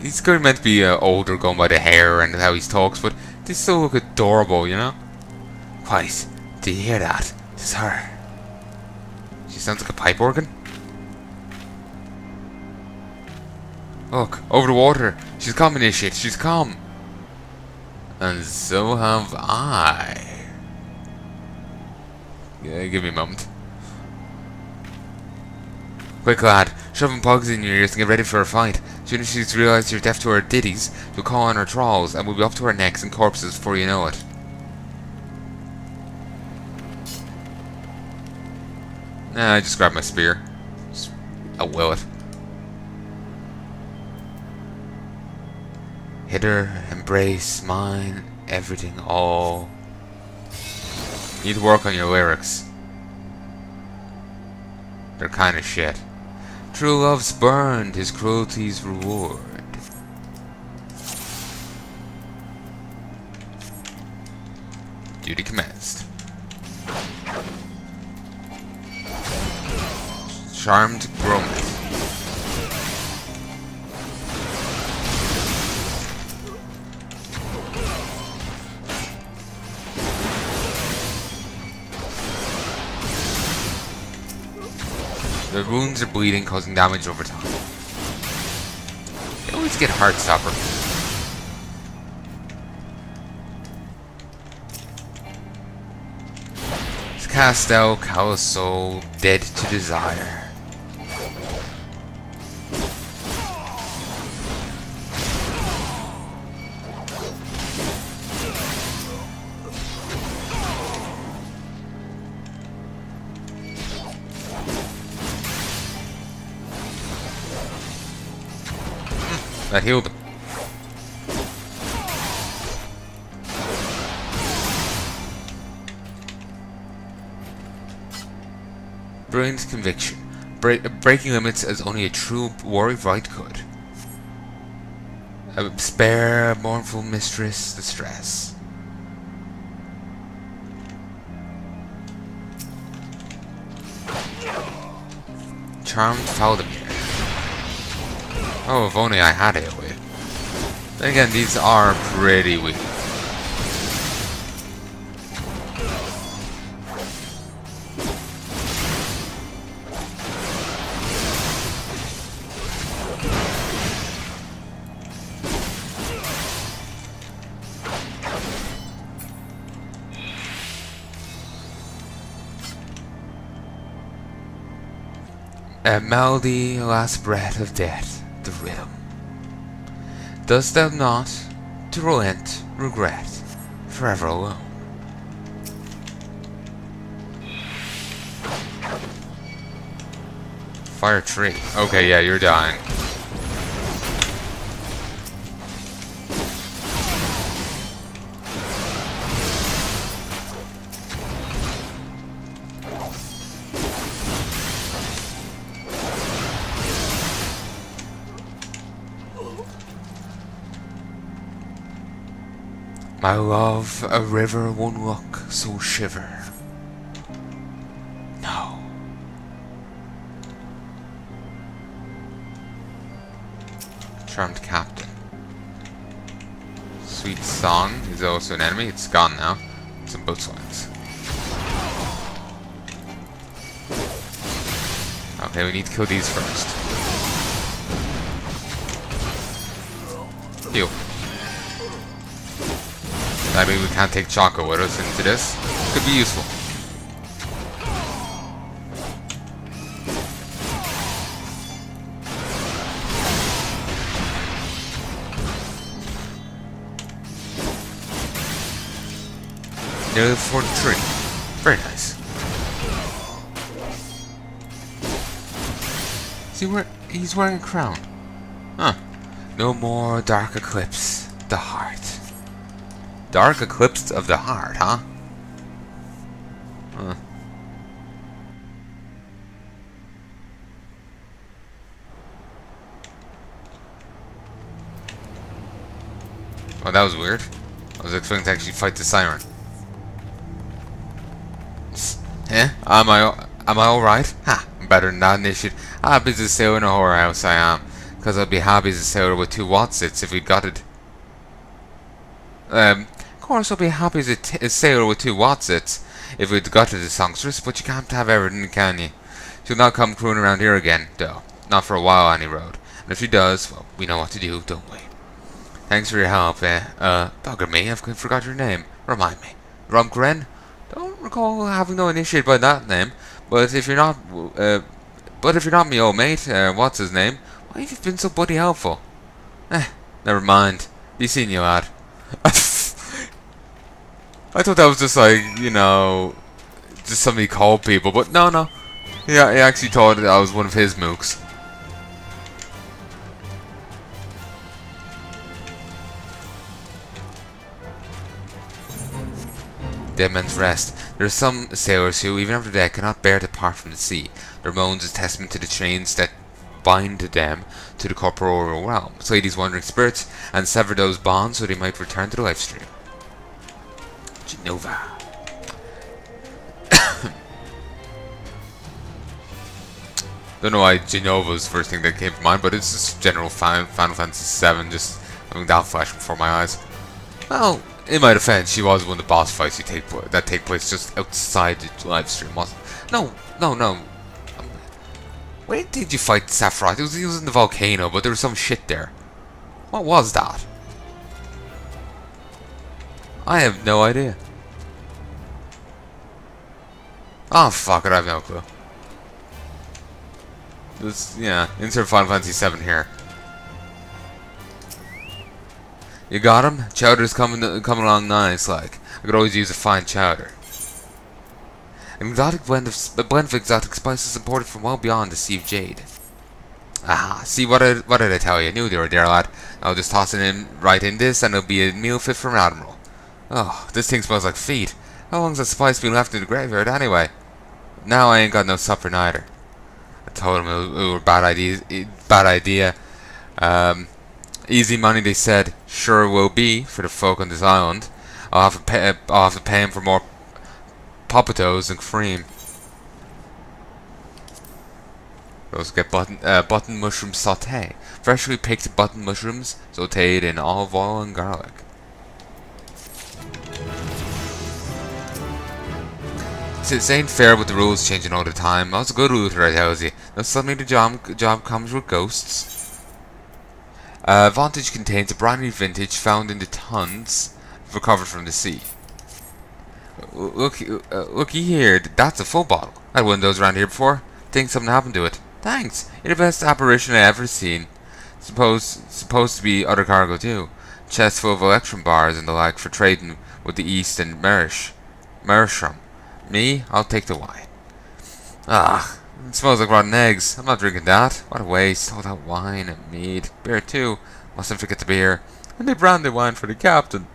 He's kind of meant to be older, going by the hair and how he talks, but they still look adorable, you know? Quiet. Do you hear that? It's her. She sounds like a pipe organ. Look, over the water. She's come, initiate. She's come. And so have I. Yeah, give me a moment. Quick, lad. Shove some plugs in your ears and get ready for a fight. As soon as she's realised you're deaf to her ditties, you'll call on her trolls, and we'll be up to our necks in corpses before you know it. Nah, I just grabbed my spear. I'll will it. Hit her, embrace, mine, everything, all. You need to work on your lyrics. They're kinda shit. True love's burned, his cruelty's reward. Duty commenced. Charmed Gromit. The wounds are bleeding, causing damage over time. They always get Heartstopper. It's cast out, callous soul, dead to desire. That healed him. Brilliant conviction. Breaking limits as only a true warrior right could. Spare mournful mistress the stress. Charmed Valdemir. Oh, if only I had it with. Then again, these are pretty weak. A melody, last breath of death. The rhythm. Dost thou not, to relent, regret, forever alone? Fire tree. Okay, yeah, you're dying. My love, a river won't look so shiver. No. Charmed Captain. Sweet Song is also an enemy. It's gone now. It's on both sides. Okay, we need to kill these first. Heal. That means we can't take Choco with us into this. Could be useful. Nearly 43. Very nice. He's wearing a crown. Huh. No more dark eclipse. The heart. Dark eclipse of the heart, huh? Huh. Oh, that was weird. I was expecting to actually fight the siren. Eh? Am I alright? Ha! Better than that initiate. Ah, busy still in a whorehouse I am. Because I'd be happy as a sailor with 2 Watsits if we got it. Of course I'll be happy as a sailor with 2 Watsits if we'd got it the songstress, but you can't have everything, can you? She'll not come crewing around here again, though. Not for a while, any road. And if she does, well, we know what to do, don't we? Thanks for your help, bugger me, I've forgot your name. Remind me. Rumkren? Don't recall having no initiate by that name, but if you're not, me old mate, what's his name? Why have you been so bloody helpful? Never mind. Be seeing you, lad. I thought that was just like, you know, just somebody called people, but no. Yeah, he actually thought I was one of his mooks. Dead Man's Rest. There are some sailors who, even after death, cannot bear to part from the sea. Their moans is testament to the chains that bind them to the corporeal realm. Slay these wandering spirits and sever those bonds so they might return to the life stream. Genova. Don't know why Genova was the first thing that came to mind, but it's just general Final Fantasy VII, just having that flashing before my eyes. Well, in my defense, she was one of the boss fights that take place just outside the live stream, wasn't it? No. Where did you fight Sephiroth? He was in the volcano, but there was some shit there. What was that? I have no idea. Oh, fuck it, I have no clue. Yeah, insert Final Fantasy VII here. You got him? Chowder's coming along nice, like. I could always use a fine chowder. An exotic blend of exotic spices imported from well beyond the Sea of Jade. Ah, see what did I tell you? I knew they were there, lad. I'll just toss it in right in this, and it'll be a meal fit for an admiral. Oh, this thing smells like feet. How long's that spice been left in the graveyard anyway? Now I ain't got no supper neither. I told him it was a bad idea. Easy money, they said. Sure will be for the folk on this island. I'll have to pay him for more poppatoes and cream. Those get button mushroom sauté. Freshly picked button mushrooms sautéed in olive oil and garlic. It ain't fair with the rules changing all the time. I was a good looter, I tells you. Now suddenly the job comes with ghosts. Vantage contains a brand new vintage found in the tons recovered from the sea. Looky here, that's a full bottle. I had one of those around here before. Think something happened to it. Thanks. You're the best apparition I ever seen. Supposed to be other cargo too. Chest full of electrum bars and the like for trading with the East and Mersham. Me? I'll take the wine. Ah, it smells like rotten eggs. I'm not drinking that. What a waste. All that wine and mead. Beer too. Mustn't forget the beer. And they brandy wine for the captain.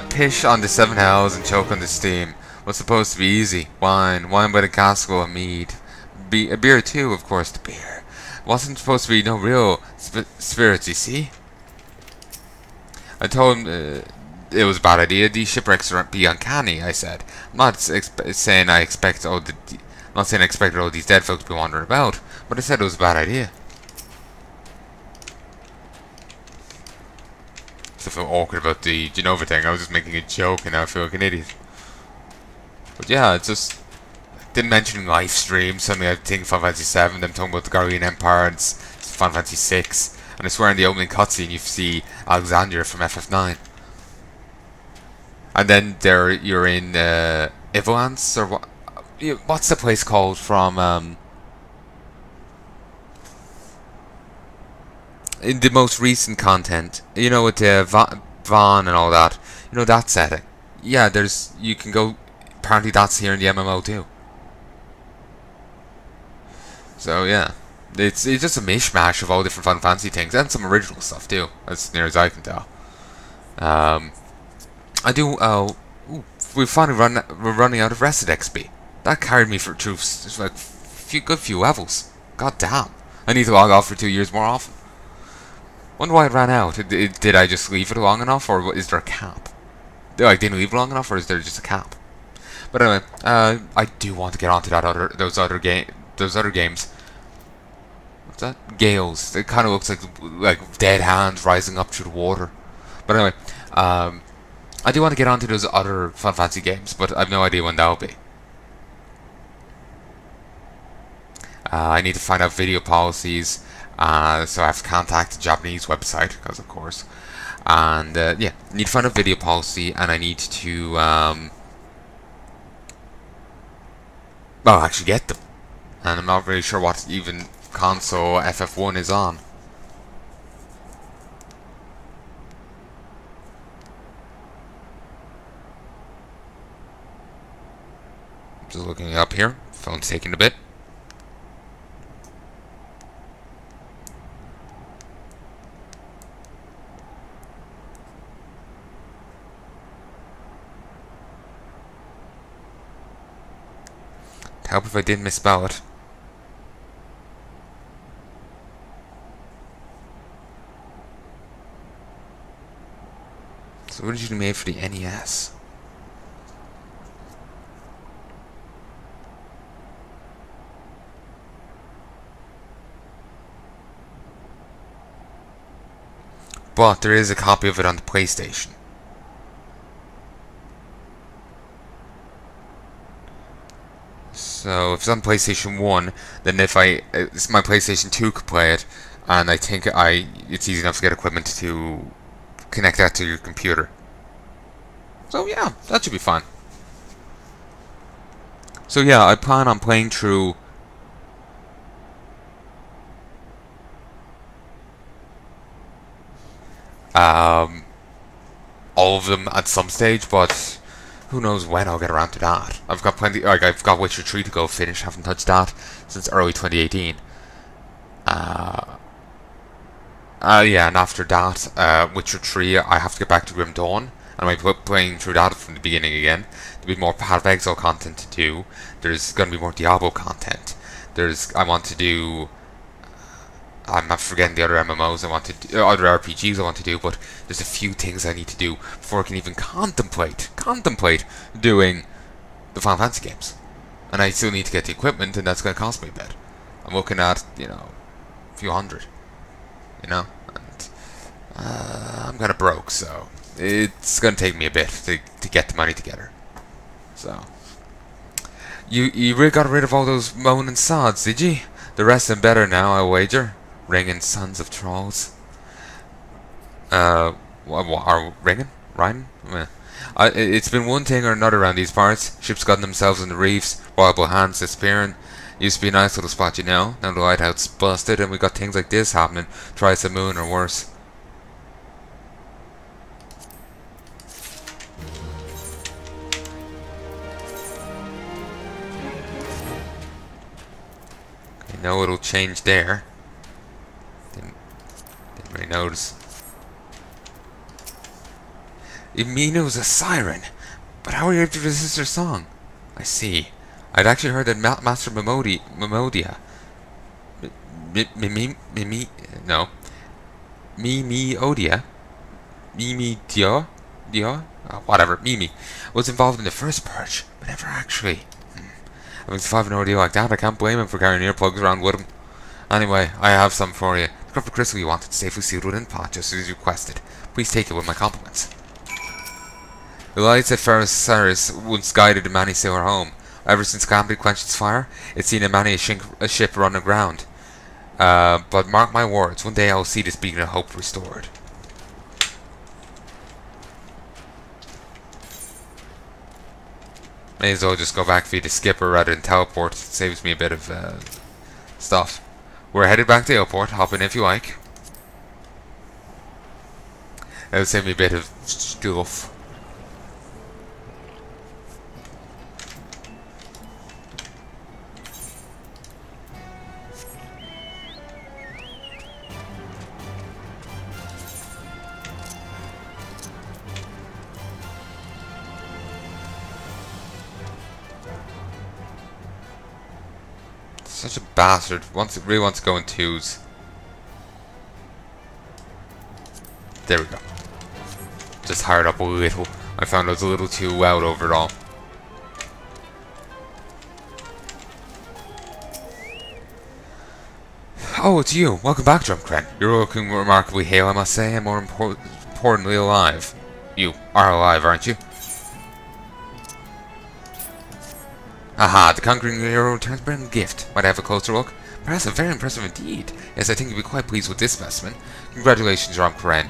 Pish on the 7 hells and choke on the steam. What's supposed to be easy? Wine by the caskful of mead. A beer too, of course, the beer. Wasn't supposed to be no real spirits, you see? I told him it was a bad idea. These shipwrecks are be uncanny, I said. I'm not saying I expected all these dead folk to be wandering about, but I said it was a bad idea. I feel awkward about the Genova thing. I was just making a joke and now I feel like an idiot. But yeah, it's just didn't mention live stream. Suddenly I think Final Fantasy VII. Them talking about the Guardian Empire. And it's Final Fantasy VI. And I swear in the opening cutscene you see Alexandria from FF9. And then you're in Ivolance or what? What's the place called from? In the most recent content, you know, with Vaughn and all that, you know, that setting. Yeah, you can go. Apparently, that's here in the MMO too. So yeah, it's just a mishmash of all different Final Fantasy things and some original stuff too, as near as I can tell. I do. We're running out of Rested XP. That carried me through like good few levels. God damn! I need to log off for 2 years more often. Wonder why it ran out. Did I just leave it long enough, or is there a cap? Did I didn't leave long enough, or is there just a cap? But anyway, I do want to get onto those other games. What's that? Gales. It kind of looks like dead hands rising up through the water. But anyway, I do want to get onto those other Final Fantasy games, but I've no idea when that'll be. I need to find out video policies, so I have to contact the Japanese website, because of course. And yeah, I need to find out video policy, and I need to well, actually get them. And I'm not really sure what even console FF1 is on. Just looking it up here. Phone's taking a bit. Help if I did misspell it. So originally made for the NES. But there is a copy of it on the PlayStation. So if it's on PlayStation 1, then if it's my PlayStation 2 could play it, and I think it's easy enough to get equipment to connect that to your computer. So yeah, that should be fine. So yeah, I plan on playing through all of them at some stage, but who knows when I'll get around to that. I've got plenty, like I've got Witcher 3 to go finish, haven't touched that since early 2018. Yeah, and after that, Witcher 3, I have to get back to Grim Dawn, and I'm playing through that from the beginning again. There'll be more Path of Exile content to do. There's going to be more Diablo content. I want to do... I'm not forgetting the other MMOs I want to do, other RPGs I want to do, but there's a few things I need to do before I can even contemplate doing the Final Fantasy games. And I still need to get the equipment, and that's going to cost me a bit. I'm looking at, a few hundred, and I'm kind of broke, so it's going to take me a bit to get the money together. So, you really got rid of all those moaning sods, did you? The rest are better now, I wager. Ringing sons of trolls. What are ringing? Rhyming? It's been one thing or another around these parts. Ships gotten themselves in the reefs, viable hands disappearing. Used to be a nice little spot, Now the lighthouse busted, and we got things like this happening. Twice the moon or worse. Okay, no little change there. Didn't really notice. Emina was a siren, but how are you able to resist her song? I see. I'd actually heard that Master Miqo'te, whatever, Mimi, was involved in the first purge, but never actually. Having survived an ordeal like that, I can't blame him for carrying earplugs around with him. Anyway, I have some for you. The cup of crystal you wanted safely sealed within pot, just as you requested. Please take it with my compliments. The lights that Ferris Cyrus once guided the Mani sailor home. Ever since Calamity quenched its fire, it's seen a ship run aground. But mark my words, one day I will see this beacon of hope restored. May as well just go back via the skipper rather than teleport. It saves me a bit of stuff. We're headed back to the airport. Hop in if you like. That'll save me a bit of stuff. Such a bastard. Really wants to go in twos. There we go. Just hired up a little. I found I was a little too loud overall. Oh, it's you. Welcome back, Drumcran. You're looking remarkably hale, I must say, and more importantly, alive. You are alive, aren't you? Aha, the conquering hero returns bearing a gift. Might I have a closer look? Impressive, very impressive indeed. Yes, I think you'll be quite pleased with this specimen. Congratulations, Drumcran.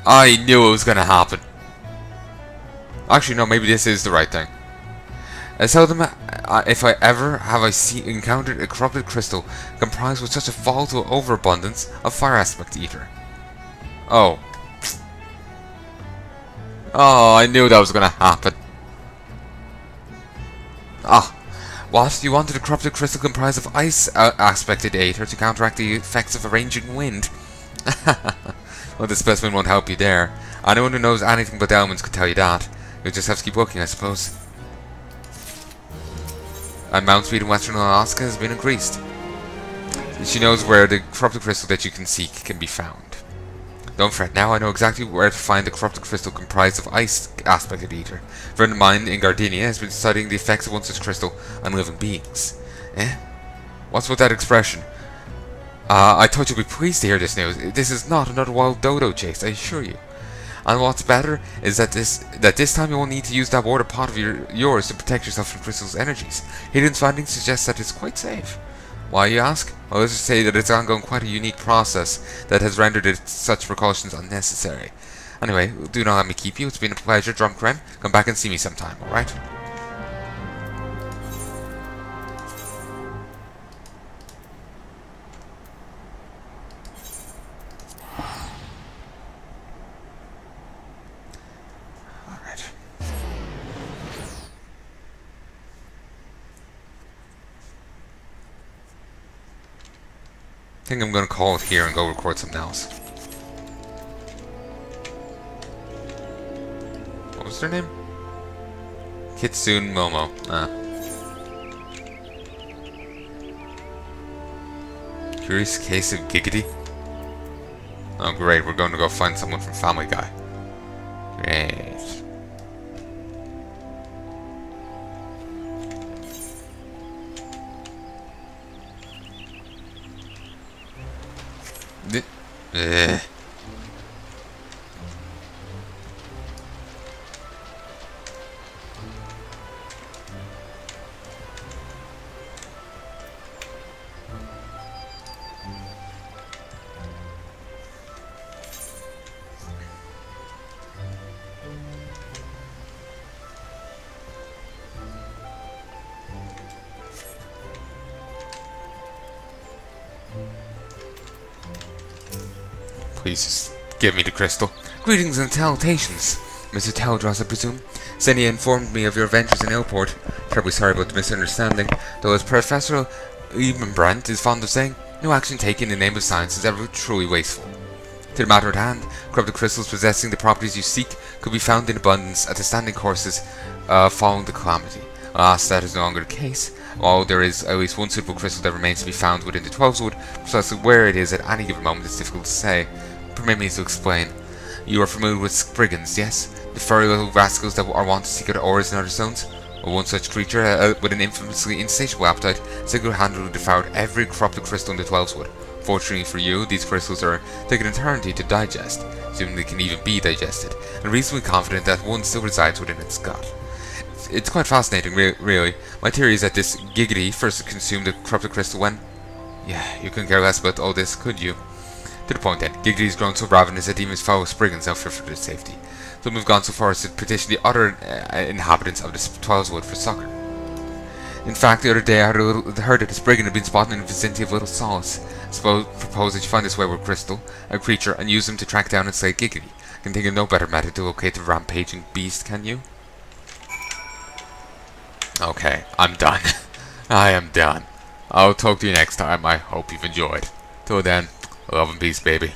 I knew it was gonna happen. Actually, no, maybe this is the right thing. Seldom, if I ever have encountered a corrupted crystal comprised with such a volatile overabundance of fire aspect ether. Oh. Oh, I knew that was gonna happen. Ah. What? You wanted a corrupted crystal comprised of ice aspected ether to counteract the effects of a raging wind? Well, this specimen won't help you there. Anyone who knows anything about elements could tell you that. You'll just have to keep looking, I suppose. And mount speed in Western Alaska has been increased. She knows where the corrupted crystal that you can seek can be found. Don't fret, now I know exactly where to find the corrupted crystal comprised of ice aspected ether. A friend of mine in Gardenia has been studying the effects of one such crystal on living beings. Eh? What's with that expression? I thought you'd be pleased to hear this news. This is not another wild dodo chase, I assure you. And what's better is that this time you won't need to use that water pot of yours to protect yourself from Crystal's energies. Hayden's findings suggest that it's quite safe. Why, you ask? Well, let's just say that it's ongoing quite a unique process that has rendered such precautions unnecessary. Anyway, do not let me keep you. It's been a pleasure, Drumcran. Come back and see me sometime, alright? I think I'm gonna call it here and go record something else. What was their name? Kitsune Momo. Ah. Curious case of Giggity? Oh great, we're going to go find someone from Family Guy. Great. Ugh. Please just give me the crystal. Greetings and salutations, Mr. Teldros, I presume. Xenia informed me of your adventures in Illport. Terribly sorry about the misunderstanding, though as Professor Ebenbrandt is fond of saying, no action taken in the name of science is ever truly wasteful. To the matter at hand, corrupted crystals possessing the properties you seek could be found in abundance at the standing courses following the calamity. Alas, that is no longer the case. While there is at least one suitable crystal that remains to be found within the 12's wood, precisely where it is at any given moment is difficult to say. Permit me to explain. You are familiar with Spriggans, yes? The furry little rascals that are wont to seek out ores in other zones? Well, one such creature, with an infamously insatiable appetite, single-handedly devoured every corrupted crystal in the 12's wood. Fortunately for you, these crystals are take an eternity to digest, assuming they can even be digested, and reasonably confident that one still resides within its gut. It's quite fascinating, really. My theory is that this Giggity first consumed the corrupted crystal when... Yeah, you couldn't care less about all this, could you? To the point then, Giggity's grown so ravenous that even his fellow Spriggans now fear for their safety. Some have gone so far as to petition the other inhabitants of the 12's wood for succor. In fact, the other day I heard that a Spriggan had been spotted in the vicinity of Little Solace. Propose that you find this wayward crystal, a creature, and use them to track down and slay Giggity. I can think of no better method to locate the rampaging beast, can you? Okay, I'm done. I am done. I'll talk to you next time. I hope you've enjoyed. Till then, love and peace, baby.